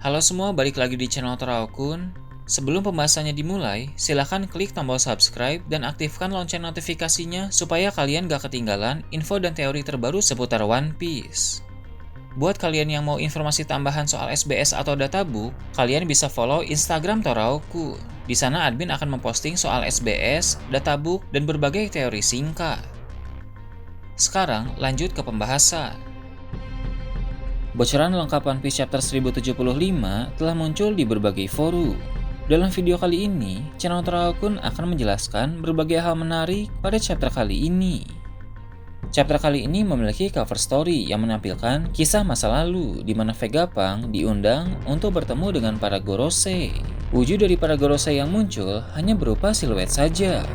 Halo semua, balik lagi di channel Teraokun. Sebelum pembahasannya dimulai, silahkan klik tombol subscribe dan aktifkan lonceng notifikasinya supaya kalian gak ketinggalan info dan teori terbaru seputar One Piece. Buat kalian yang mau informasi tambahan soal SBS atau databook, kalian bisa follow Instagram Toraokun. Di sana admin akan memposting soal SBS, databook, dan berbagai teori singkat. Sekarang lanjut ke pembahasan. Bocoran lengkap One Piece Chapter 1075 telah muncul di berbagai forum. Dalam video kali ini, channel Teraokun akan menjelaskan berbagai hal menarik pada chapter kali ini. Chapter kali ini memiliki cover story yang menampilkan kisah masa lalu di mana Vegapunk diundang untuk bertemu dengan para Gorosei. Wujud dari para Gorosei yang muncul hanya berupa siluet saja.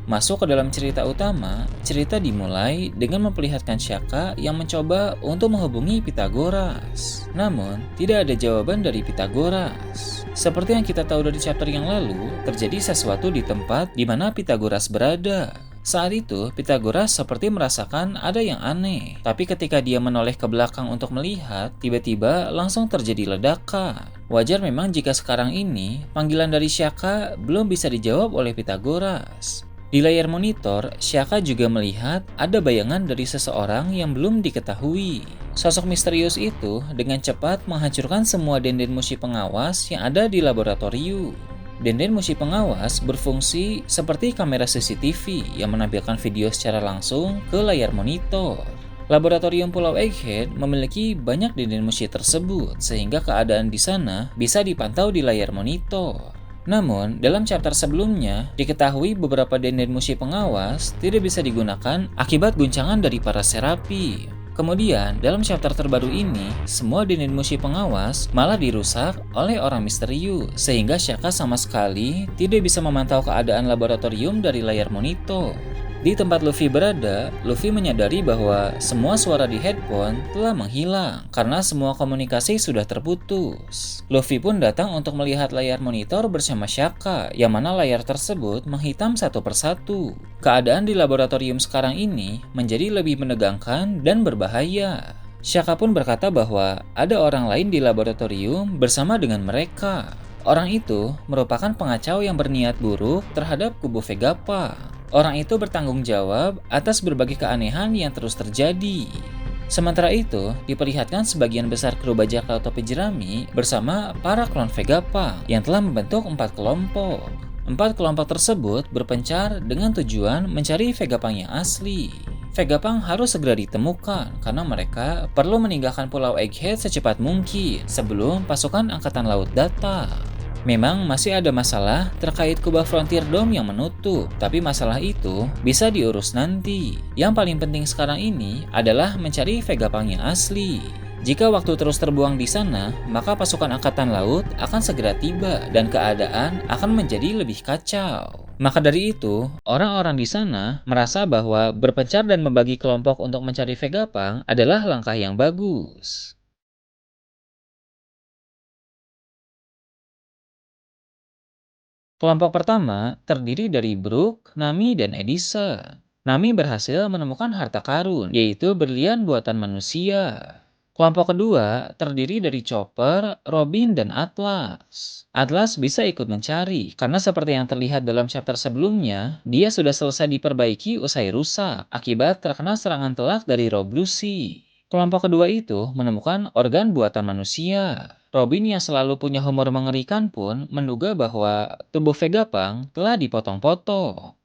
Masuk ke dalam cerita utama, cerita dimulai dengan memperlihatkan Shaka yang mencoba untuk menghubungi Pythagoras. Namun, tidak ada jawaban dari Pythagoras. Seperti yang kita tahu dari chapter yang lalu, terjadi sesuatu di tempat di mana Pythagoras berada. Saat itu, Pythagoras seperti merasakan ada yang aneh. Tapi ketika dia menoleh ke belakang untuk melihat, tiba-tiba langsung terjadi ledakan. Wajar memang jika sekarang ini, panggilan dari Shaka belum bisa dijawab oleh Pythagoras. Di layar monitor, Shaka juga melihat ada bayangan dari seseorang yang belum diketahui. Sosok misterius itu dengan cepat menghancurkan semua denden mushi pengawas yang ada di laboratorium. Denden mushi pengawas berfungsi seperti kamera CCTV yang menampilkan video secara langsung ke layar monitor. Laboratorium Pulau Egghead memiliki banyak denden mushi tersebut, sehingga keadaan di sana bisa dipantau di layar monitor. Namun, dalam chapter sebelumnya, diketahui beberapa denden mushi pengawas tidak bisa digunakan akibat guncangan dari para serapi. Kemudian, dalam chapter terbaru ini, semua denden mushi pengawas malah dirusak oleh orang misterius, sehingga Shaka sama sekali tidak bisa memantau keadaan laboratorium dari layar monitor. Di tempat Luffy berada, Luffy menyadari bahwa semua suara di headphone telah menghilang karena semua komunikasi sudah terputus. Luffy pun datang untuk melihat layar monitor bersama Shaka, yang mana layar tersebut menghitam satu persatu. Keadaan di laboratorium sekarang ini menjadi lebih menegangkan dan berbahaya. Shaka pun berkata bahwa ada orang lain di laboratorium bersama dengan mereka. Orang itu merupakan pengacau yang berniat buruk terhadap kubu Vegapunk. Orang itu bertanggung jawab atas berbagai keanehan yang terus terjadi. Sementara itu, diperlihatkan sebagian besar kru bajak laut topi jerami bersama para klon Vegapunk yang telah membentuk 4 kelompok. 4 kelompok tersebut berpencar dengan tujuan mencari Vegapunk yang asli. Vegapunk harus segera ditemukan karena mereka perlu meninggalkan Pulau Egghead secepat mungkin sebelum pasukan angkatan laut datang. Memang masih ada masalah terkait kubah Frontier Dome yang menutup, tapi masalah itu bisa diurus nanti. Yang paling penting sekarang ini adalah mencari Vegapunk yang asli. Jika waktu terus terbuang di sana, maka pasukan angkatan laut akan segera tiba dan keadaan akan menjadi lebih kacau. Maka dari itu, orang-orang di sana merasa bahwa berpencar dan membagi kelompok untuk mencari Vegapunk adalah langkah yang bagus. Kelompok pertama terdiri dari Brook, Nami, dan Edisa. Nami berhasil menemukan harta karun, yaitu berlian buatan manusia. Kelompok kedua terdiri dari Chopper, Robin, dan Atlas. Atlas bisa ikut mencari, karena seperti yang terlihat dalam chapter sebelumnya, dia sudah selesai diperbaiki usai rusak, akibat terkena serangan telak dari Rob Lucy. Kelompok kedua itu menemukan organ buatan manusia. Robin yang selalu punya humor mengerikan pun menduga bahwa tubuh Vegapunk telah dipotong-potong.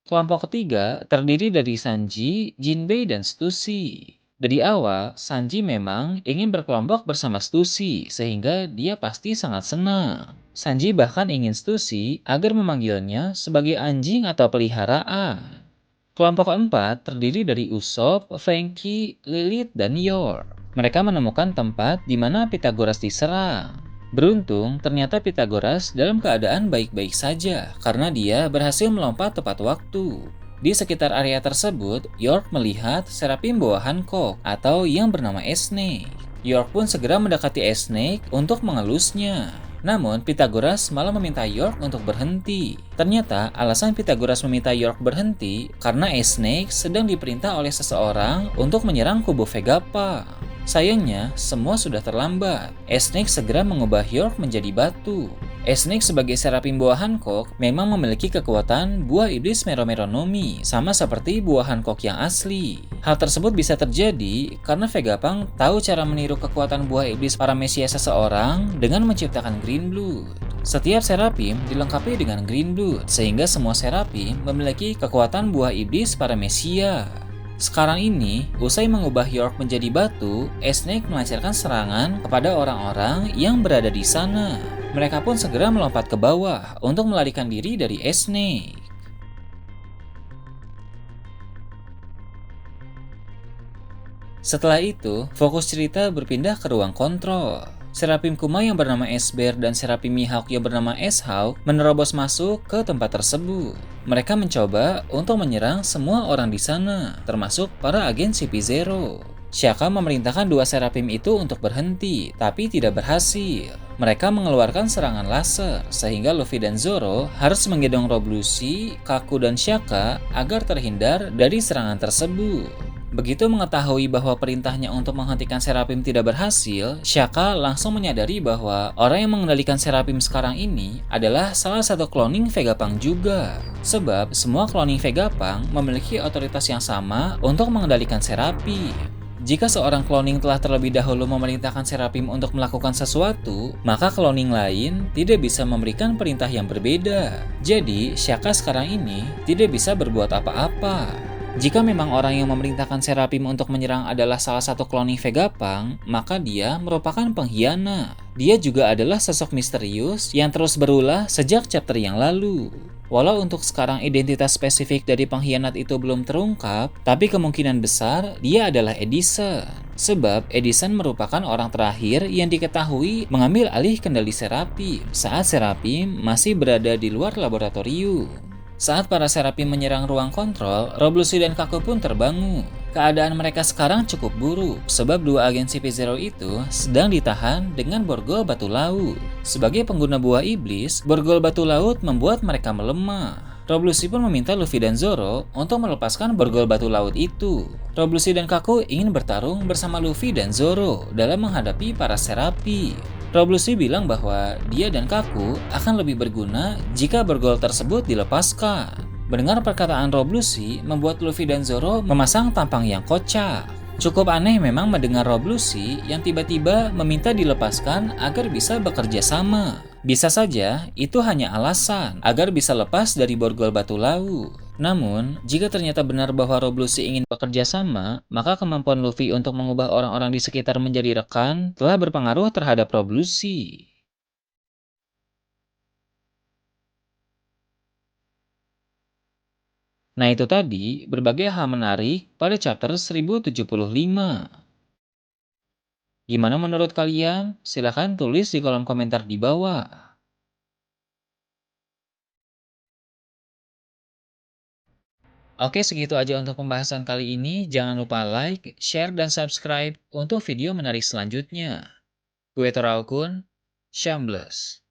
Kelompok ketiga terdiri dari Sanji, Jinbei, dan Stussy. Dari awal, Sanji memang ingin berkelompok bersama Stussy, sehingga dia pasti sangat senang. Sanji bahkan ingin Stussy agar memanggilnya sebagai anjing atau peliharaan. Kelompok keempat terdiri dari Usopp, Franky, Lilith, dan York. Mereka menemukan tempat di mana Pythagoras diserang. Beruntung, ternyata Pythagoras dalam keadaan baik-baik saja karena dia berhasil melompat tepat waktu. Di sekitar area tersebut, York melihat Seraphim bawa Hancock atau yang bernama Snake. York pun segera mendekati Snake untuk mengelusnya. Namun, Pythagoras malah meminta York untuk berhenti. Ternyata, alasan Pythagoras meminta York berhenti karena Snake sedang diperintah oleh seseorang untuk menyerang kubu Vegapunk. Sayangnya, semua sudah terlambat. Snake segera mengubah York menjadi batu. Snake sebagai serapim buah Hancock memang memiliki kekuatan buah iblis Meromeronomi, sama seperti buah Hancock yang asli. Hal tersebut bisa terjadi karena Vegapunk tahu cara meniru kekuatan buah iblis paramesia seseorang dengan menciptakan Green Blood. Setiap serapim dilengkapi dengan Green Blood, sehingga semua serapim memiliki kekuatan buah iblis paramesia. Sekarang ini, usai mengubah York menjadi batu, Snake melancarkan serangan kepada orang-orang yang berada di sana. Mereka pun segera melompat ke bawah untuk melarikan diri dari Snake. Setelah itu, fokus cerita berpindah ke ruang kontrol. Serapim Kuma yang bernama S-Bear dan Serapim Mihawk yang bernama S-Hawk menerobos masuk ke tempat tersebut. Mereka mencoba untuk menyerang semua orang di sana, termasuk para agen CP0. Shaka memerintahkan dua serapim itu untuk berhenti, tapi tidak berhasil. Mereka mengeluarkan serangan laser, sehingga Luffy dan Zoro harus menggendong Rob Lucy, Kaku, dan Shaka agar terhindar dari serangan tersebut. Begitu mengetahui bahwa perintahnya untuk menghentikan Serapim tidak berhasil, Shaka langsung menyadari bahwa orang yang mengendalikan Serapim sekarang ini adalah salah satu cloning Vegapunk juga. Sebab semua cloning Vegapunk memiliki otoritas yang sama untuk mengendalikan Serapim. Jika seorang cloning telah terlebih dahulu memerintahkan Serapim untuk melakukan sesuatu, maka cloning lain tidak bisa memberikan perintah yang berbeda. Jadi, Shaka sekarang ini tidak bisa berbuat apa-apa. Jika memang orang yang memerintahkan Serapim untuk menyerang adalah salah satu cloning Vegapunk, maka dia merupakan pengkhianat. Dia juga adalah sosok misterius yang terus berulah sejak chapter yang lalu. Walau untuk sekarang identitas spesifik dari pengkhianat itu belum terungkap, tapi kemungkinan besar dia adalah Edison. Sebab Edison merupakan orang terakhir yang diketahui mengambil alih kendali Serapim saat Serapim masih berada di luar laboratorium. Saat para serapim menyerang ruang kontrol, Rob Lucy dan Kaku pun terbangun. Keadaan mereka sekarang cukup buruk, sebab dua agen CP0 itu sedang ditahan dengan borgol batu laut. Sebagai pengguna buah iblis, borgol batu laut membuat mereka melemah. Rob Lucy pun meminta Luffy dan Zoro untuk melepaskan borgol batu laut itu. Rob Lucy dan Kaku ingin bertarung bersama Luffy dan Zoro dalam menghadapi para serapim. Rob Lucy bilang bahwa dia dan Kaku akan lebih berguna jika borgol tersebut dilepaskan. Mendengar perkataan Rob Lucy membuat Luffy dan Zoro memasang tampang yang kocak. Cukup aneh memang mendengar Rob Lucy yang tiba-tiba meminta dilepaskan agar bisa bekerja sama. Bisa saja itu hanya alasan agar bisa lepas dari borgol batu laut. Namun, jika ternyata benar bahwa Rob Lucy ingin bekerja sama, maka kemampuan Luffy untuk mengubah orang-orang di sekitar menjadi rekan telah berpengaruh terhadap Rob Lucy. Nah itu tadi berbagai hal menarik pada chapter 1075. Gimana menurut kalian? Silahkan tulis di kolom komentar di bawah. Oke, segitu aja untuk pembahasan kali ini. Jangan lupa like, share, dan subscribe untuk video menarik selanjutnya. Gue Toraukun, Shambles.